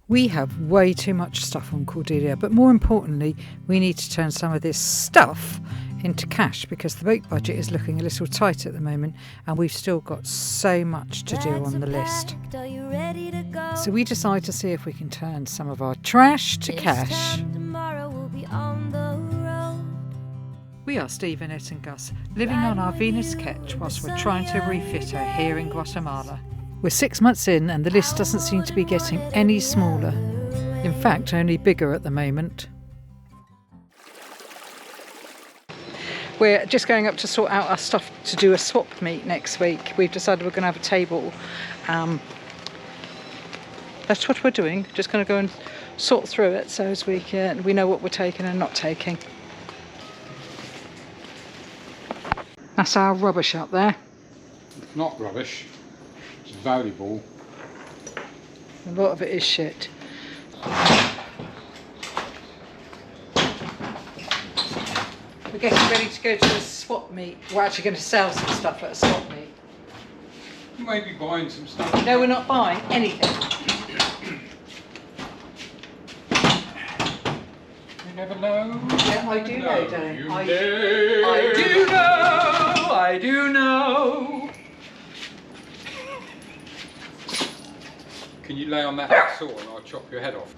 We have way too much stuff on Cordelia, but more importantly, we need to turn some of this stuff into cash because the boat budget is looking a little tight at the moment and we've still got so much to do on the list. So we decide to see if we can turn some of our trash to cash. We are Steve, Annette and Gus, living on our Venus ketch whilst we're trying to refit her here in Guatemala. We're 6 months in and the list doesn't seem to be getting any smaller. In fact, only bigger at the moment. We're just going up to sort out our stuff to do a swap meet next week. We've decided we're going to have a table. That's what we're doing. Just going to go and sort through it so as we know what we're taking and not taking. That's our rubbish up there. It's not rubbish. It's valuable. A lot of it is shit. We're getting ready to go to a swap meet. We're actually going to sell some stuff at a swap meet. You may be buying some stuff. No, we're not buying anything. You never know. Yeah, I do know, darling. I do know. Can you lay on that saw and I'll chop your head off?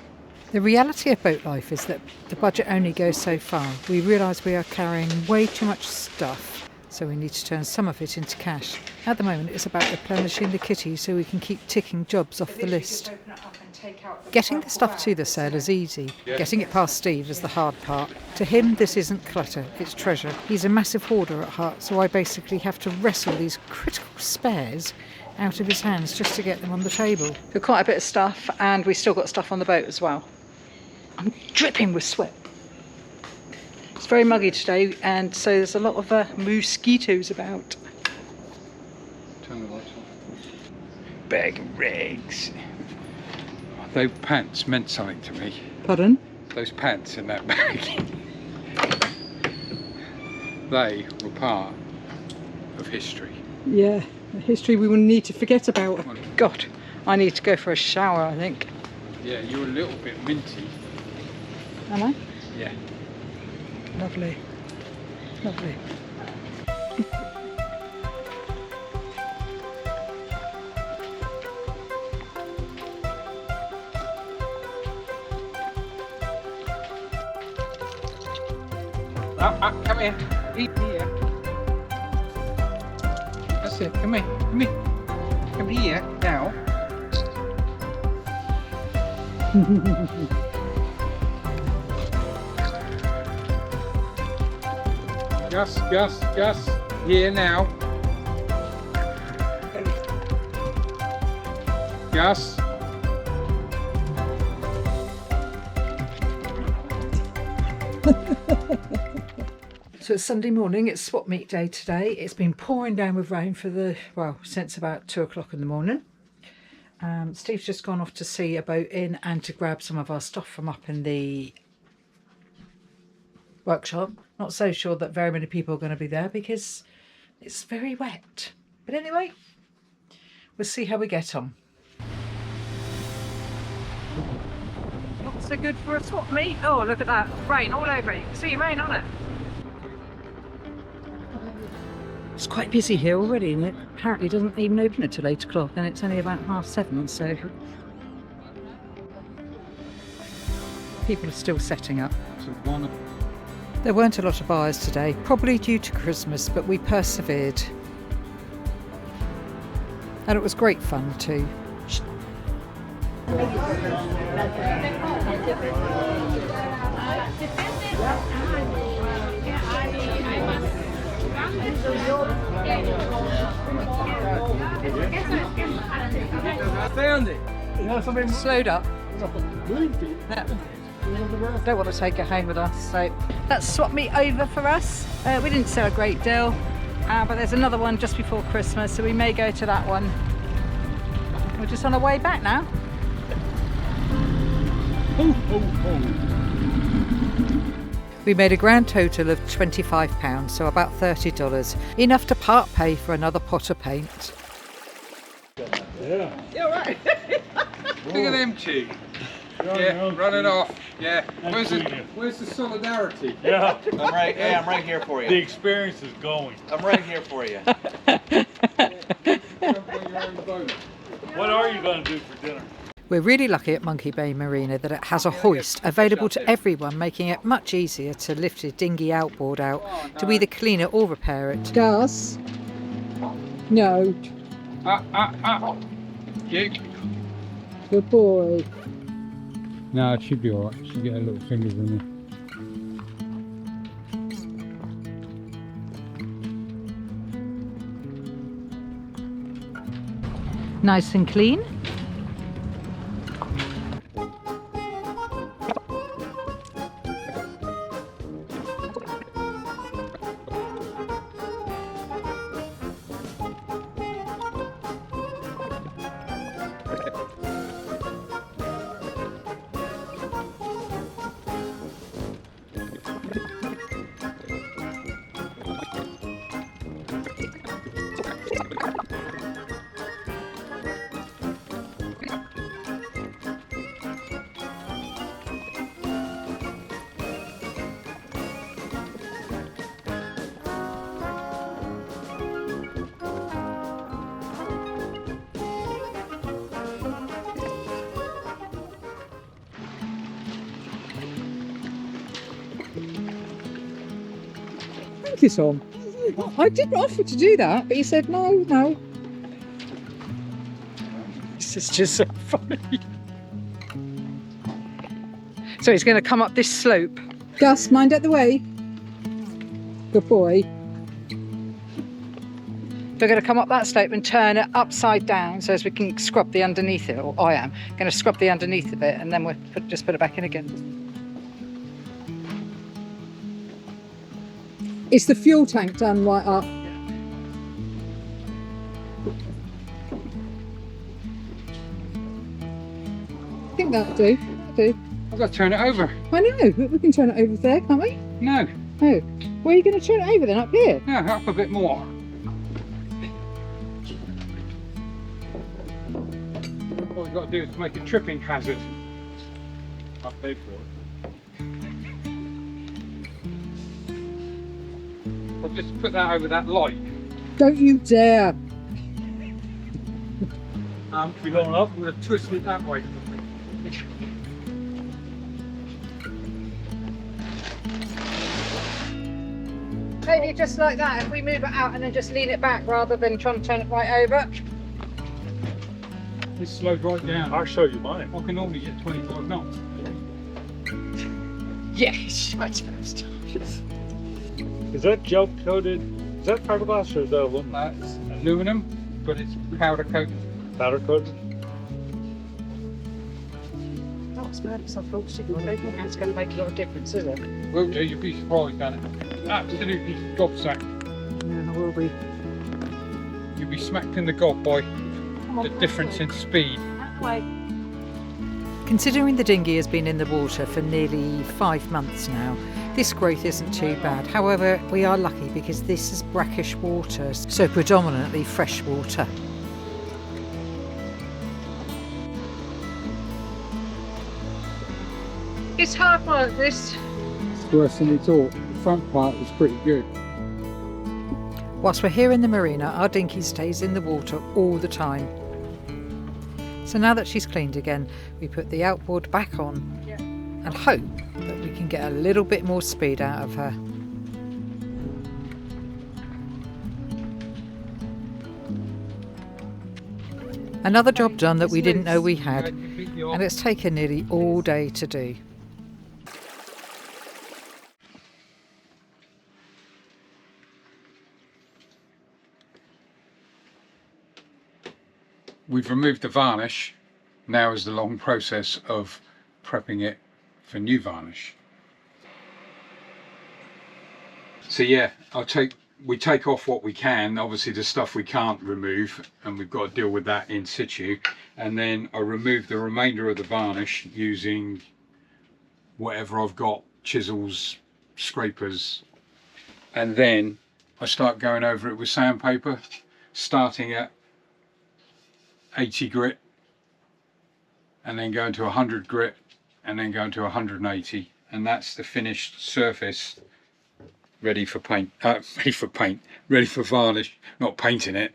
The reality of boat life is that the budget only goes so far. We realise we are carrying way too much stuff, so we need to turn some of it into cash. At the moment it's about replenishing the kitty so we can keep ticking jobs off the list. Getting the stuff to the sale is easy. Getting it past Steve is the hard part. To him this isn't clutter, it's treasure. He's a massive hoarder at heart, so I basically have to wrestle these critical spares out of his hands just to get them on the table. Got quite a bit of stuff and we still got stuff on the boat as well. I'm dripping with sweat. It's very muggy today and so there's a lot of mosquitoes about. Turn the lights off. Bag of rags. Those pants meant something to me. Pardon? Those pants in that bag. They were part of history. Yeah, a history we will need to forget about. God, I need to go for a shower, I think. Yeah, you're a little bit minty. Am I? Yeah. Lovely. Lovely. Come here. Eat here. That's it. Come here. Come here. Come here now. Gus. Here now. Gus. So it's Sunday morning, it's swap meet day today. It's been pouring down with rain for since about 2 o'clock in the morning. Steve's just gone off to see a boat in and to grab some of our stuff from up in the workshop. Not so sure that very many people are going to be there because it's very wet. But anyway, we'll see how we get on. Not so good for a swap meet. Oh, look at that. Rain all over it. See rain on it. It's quite busy here already and it apparently doesn't even open until 8 o'clock and it's only about 7:30, so people are still setting up. There weren't a lot of buyers today, probably due to Christmas, but we persevered. And it was great fun too. Found it. Slowed up. Don't want to take it home with us, so that's swap meet over for us. We didn't sell a great deal, but there's another one just before Christmas, so we may go to that one. We're just on our way back now. We made a grand total of £25, so about $30, enough to part pay for another pot of paint. Yeah. Look at them two. Yeah, run it off. Yeah. Nice meeting you. Where's the solidarity? Yeah, I'm right here for the you. experience is going. I'm right here for you. What are you going to do for dinner? We're really lucky at Monkey Bay Marina that it has a hoist available to everyone, making it much easier to lift a dinghy outboard out to either clean it or repair it. Gus? No. You. Good boy. No, it should be alright. She'll get her little fingers in there. Nice and clean. Thank you, Tom. I did offer to do that, but he said no. This is just so funny. So he's going to come up this slope. Gus, mind out the way. Good boy. We're going to come up that slope and turn it upside down so as we can scrub the underneath it, or I am going to scrub the underneath of it, and then we'll just put it back in again. Is the fuel tank done right up? I think that'll do. I've got to turn it over. I know, but we can turn it over there, can't we? No. Oh. Where are you going to turn it over then? Up here? No, up a bit more. What we've got to do is make a tripping hazard. I'll pay for it. I'll just put that over that light. Don't you dare. We going up? I'm going to twist it that way. Maybe just like that, if we move it out and then just lean it back rather than trying to turn it right over. It's slowed right down. I'll show you mine. I can only get 25 knots. Yes. Is that gel coated? Is that fiberglass or is that aluminum? That's aluminum, but it's powder coated. Powder coated? That's bad. It's not bullshit. I don't think that's going to make a lot of difference, is it? Will do, you'll be surprised at it. Absolutely gobsacked. Yeah, I will be. You'll be smacked in the gob by the difference in speed. Considering the dinghy has been in the water for nearly 5 months now, this growth isn't too bad. However, we are lucky because this is brackish water, so predominantly fresh water. It's hard like this. It's worse than we thought. The front part was pretty good. Whilst we're here in the marina, our dinghy stays in the water all the time. So now that she's cleaned again, we put the outboard back on and hope that we can get a little bit more speed out of her. Another job done that we didn't know we had, and it's taken nearly all day to do. We've removed the varnish. Now is the long process of prepping it for new varnish. So yeah, we take off what we can, obviously the stuff we can't remove, and we've got to deal with that in situ. And then I remove the remainder of the varnish using whatever I've got, chisels, scrapers, and then I start going over it with sandpaper, starting at 80 grit and then going to 100 grit, and then going to 180, and that's the finished surface ready for paint. Ready for varnish, not painting it.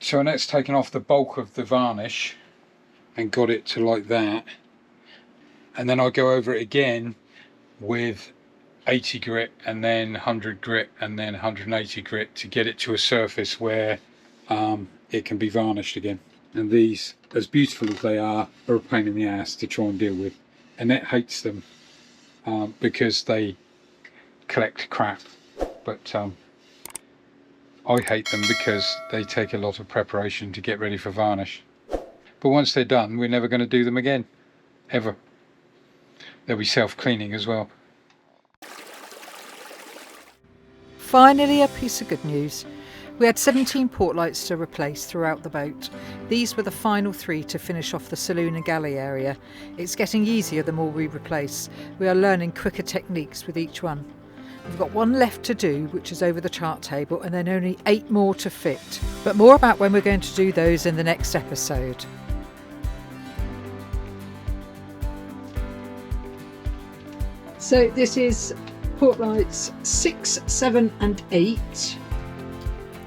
So Annette's taken off the bulk of the varnish and got it to like that, and then I'll go over it again with 80 grit and then 100 grit and then 180 grit to get it to a surface where it can be varnished again. And these, as beautiful as they are a pain in the ass to try and deal with. Annette hates them because they collect crap, but I hate them because they take a lot of preparation to get ready for varnish. But once they're done, we're never going to do them again, ever. They'll be self-cleaning as well. Finally, a piece of good news. We had 17 portlights to replace throughout the boat. These were the final 3 to finish off the saloon and galley area. It's getting easier the more we replace. We are learning quicker techniques with each one. We've got 1 left to do, which is over the chart table, and then only 8 more to fit. But more about when we're going to do those in the next episode. So this is portlights 6, 7 and 8.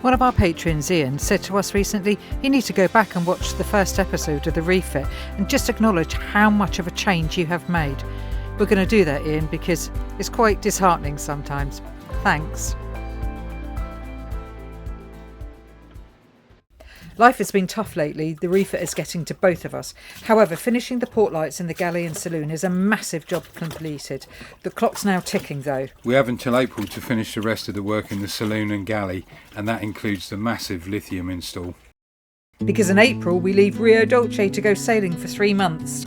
One of our patrons, Ian, said to us recently, you need to go back and watch the first episode of the Refit and just acknowledge how much of a change you have made. We're going to do that, Ian, because it's quite disheartening sometimes. Thanks. Life has been tough lately. The refit is getting to both of us. However, finishing the portlights in the galley and saloon is a massive job completed. The clock's now ticking though. We have until April to finish the rest of the work in the saloon and galley, and that includes the massive lithium install. Because in April we leave Rio Dolce to go sailing for 3 months.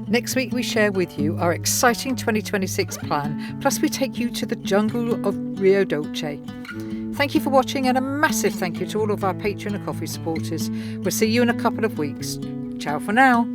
Next week we share with you our exciting 2026 plan, plus we take you to the jungle of Rio Dolce. Thank you for watching, and a massive thank you to all of our Patreon and Coffee supporters. We'll see you in a couple of weeks. Ciao for now.